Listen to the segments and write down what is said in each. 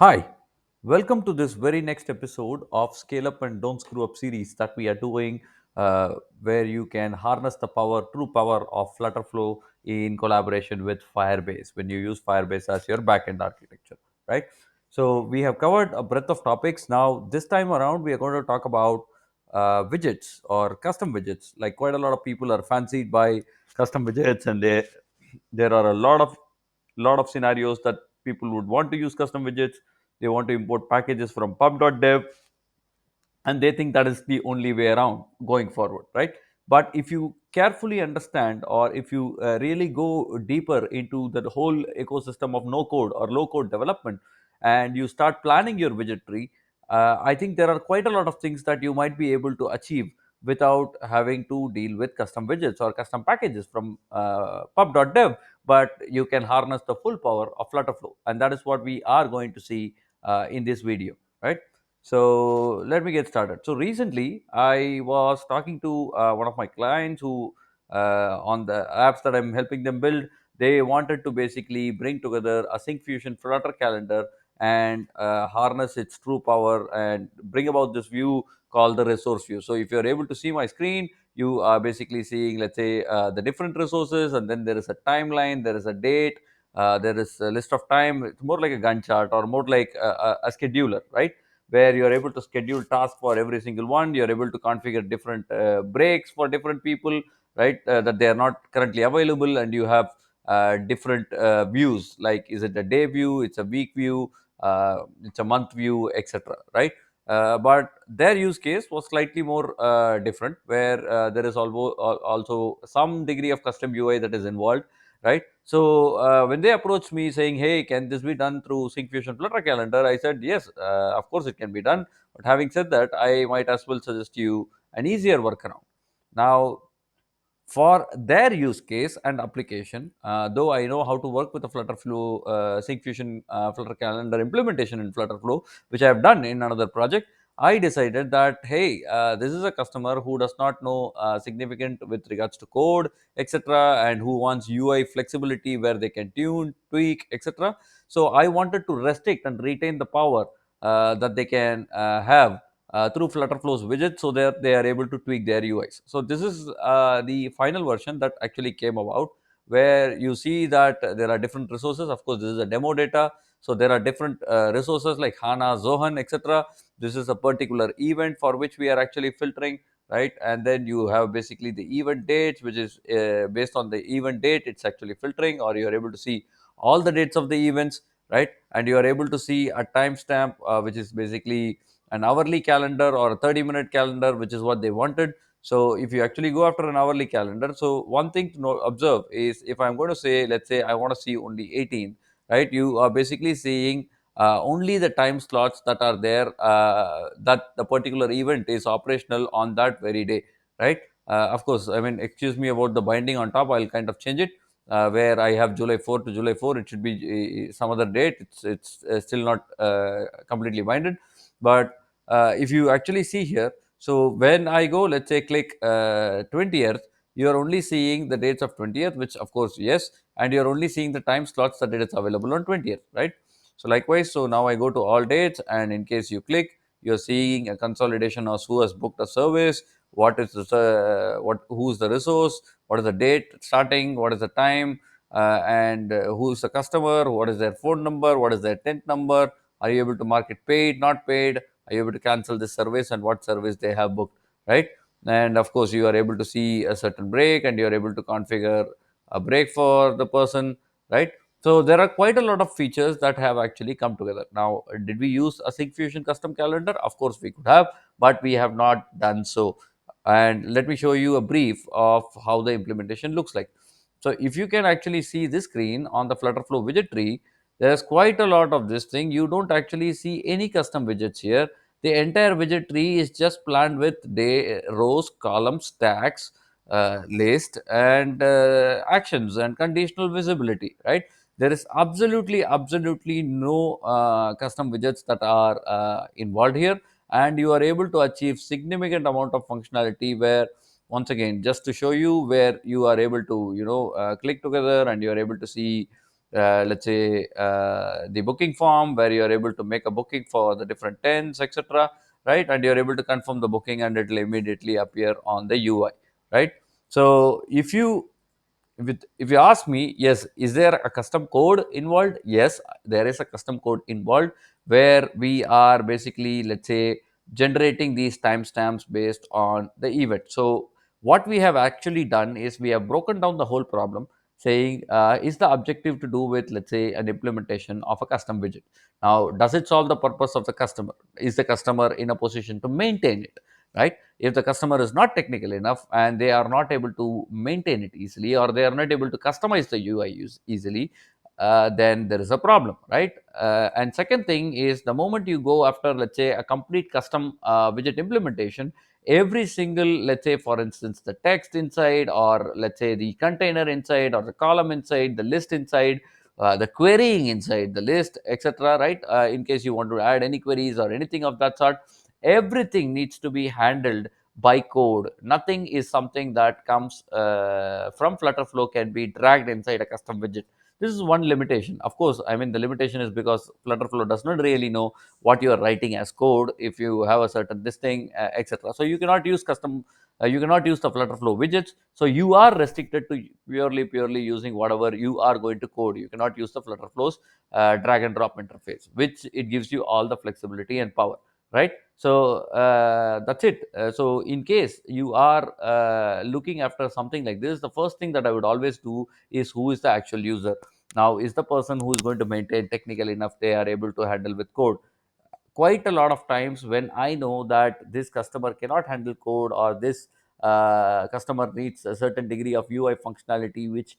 Hi, welcome to this very next episode of Scale Up and Don't Screw Up series that we are doing, where you can harness the true power of FlutterFlow in collaboration with Firebase when you use Firebase as your backend architecture, right? So we have covered a breadth of topics. Now, this time around, we are going to talk about widgets or custom widgets. Like quite a lot of people are fancied by custom widgets, and there are a lot of scenarios that people would want to use custom widgets. They want to import packages from pub.dev, and they think that is the only way around going forward, right? But if you carefully understand, or if you really go deeper into the whole ecosystem of no code or low code development, and you start planning your widget tree, I think there are quite a lot of things that you might be able to achieve without having to deal with custom widgets or custom packages from pub.dev. But you can harness the full power of flutterflow, and that is what we are going to see in this video, right? So let me get started. So recently, I was talking to one of my clients who, on the apps that I'm helping them build, they wanted to basically bring together a Sync Fusion Flutter calendar and harness its true power and bring about this view called the resource view. So if you're able to see my screen, you are basically seeing, let's say, the different resources, and then there is a timeline, there is a date, there is a list of time. It's more like a Gantt chart or more like a scheduler, right? Where you're able to schedule tasks for every single one. You're able to configure different breaks for different people, right? That they are not currently available, and you have different views, like is it a day view, it's a week view, it's a month view, etc., right? But their use case was slightly more different, where there is also some degree of custom UI that is involved, right? So when they approached me saying, "Hey, can this be done through SyncFusion Flutter Calendar?" I said, "Yes, of course it can be done." But having said that, I might as well suggest you an easier workaround. Now, for their use case and application, though I know how to work with the FlutterFlow SyncFusion Flutter Calendar implementation in FlutterFlow, which I have done in another project, I decided that, hey, this is a customer who does not know significant with regards to code, etc., and who wants UI flexibility where they can tune, tweak, etc. So I wanted to restrict and retain the power that they can have through FlutterFlow's widget, so that they are able to tweak their UIs. So this is the final version that actually came about, where you see that there are different resources. Of course, this is a demo data, so there are different resources like Hana, Zohan, etc. This is a particular event for which we are actually filtering, right? And then you have basically the event dates, which is based on the event date, it's actually filtering, or you are able to see all the dates of the events, right? And you are able to see a timestamp, which is basically an hourly calendar or a 30-minute calendar, which is what they wanted. So if you actually go after an hourly calendar, so one thing to observe is, if I'm going to say, let's say I want to see only 18, right? You are basically seeing only the time slots that are there, that the particular event is operational on that very day, right? Of course, I mean, excuse me about the binding on top, I'll kind of change it. Where I have July 4 to July 4, it should be some other date. It's still not completely binded, but if you actually see here, so when I go, let's say, click 20th, you are only seeing the dates of 20th, which of course, yes, and you're only seeing the time slots that it is available on 20th, right? So likewise, so now I go to all dates, and in case you click, you're seeing a consolidation of who has booked a service, what is the who's the resource, what is the date starting, what is the time, and who is the customer, what is their phone number, what is their tent number, are you able to mark it paid, not paid? Are you able to cancel this service, and what service they have booked, right? And of course, you are able to see a certain break, and you are able to configure a break for the person, right? So there are quite a lot of features that have actually come together. Now, did we use a SyncFusion custom calendar? Of course, we could have, but we have not done so. And let me show you a brief of how the implementation looks like. So if you can actually see this screen on the FlutterFlow widget tree, there's quite a lot of this thing. You don't actually see any custom widgets here. The entire widget tree is just planned with rows, columns, stacks, list, and actions and conditional visibility, right? There is absolutely no custom widgets that are involved here, and you are able to achieve significant amount of functionality, where, once again, just to show you, where you are able to click together, and you are able to see let's say the booking form where you are able to make a booking for the different tents, etc., right? And you're able to confirm the booking and it will immediately appear on the UI, right? So if you ask me, yes, is there a custom code involved? Yes, there is a custom code involved where we are basically, let's say, generating these timestamps based on the event. So what we have actually done is we have broken down the whole problem, saying is the objective to do with, let's say, an implementation of a custom widget. Now, does it solve the purpose of the customer? Is the customer in a position to maintain it, right? If the customer is not technical enough and they are not able to maintain it easily, or they are not able to customize the UI easily, then there is a problem, right? And second thing is, the moment you go after, let's say, a complete custom widget implementation, every single, let's say, for instance, the text inside, or let's say the container inside, or the column inside, the list inside, the querying inside the list, etc., right? In case you want to add any queries or anything of that sort, everything needs to be handled by code. Nothing is something that comes from FlutterFlow can be dragged inside a custom widget. This is one limitation. Of course, I mean, the limitation is because FlutterFlow does not really know what you are writing as code if you have a certain this thing, etc. So you cannot use you cannot use the FlutterFlow widgets. So you are restricted to purely using whatever you are going to code. You cannot use the FlutterFlow's drag and drop interface, which it gives you all the flexibility and power, right? So that's it. So in case you are looking after something like this, the first thing that I would always do is, who is the actual user? Now, is the person who is going to maintain technical enough, they are able to handle with code? Quite a lot of times when I know that this customer cannot handle code, or this customer needs a certain degree of UI functionality, which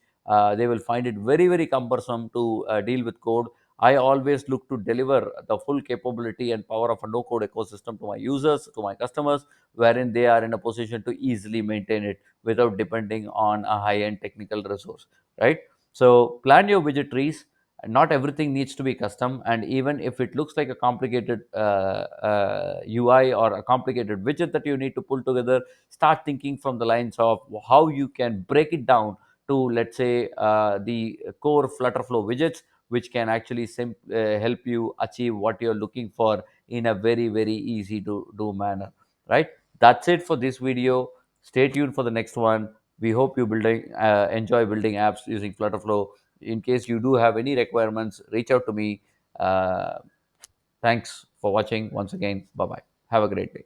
they will find it very cumbersome to deal with code, I always look to deliver the full capability and power of a no code ecosystem to my users, to my customers, wherein they are in a position to easily maintain it without depending on a high end technical resource, right? So plan your widget trees. Not everything needs to be custom, and even if it looks like a complicated UI or a complicated widget that you need to pull together, start thinking from the lines of how you can break it down to, let's say, the core FlutterFlow widgets, which can actually help you achieve what you're looking for in a very easy to do manner, right? That's it for this video. Stay tuned for the next one. We hope you enjoy building apps using FlutterFlow. In case you do have any requirements, reach out to me. uh, Thanks for watching once again. Bye bye. Have a great day.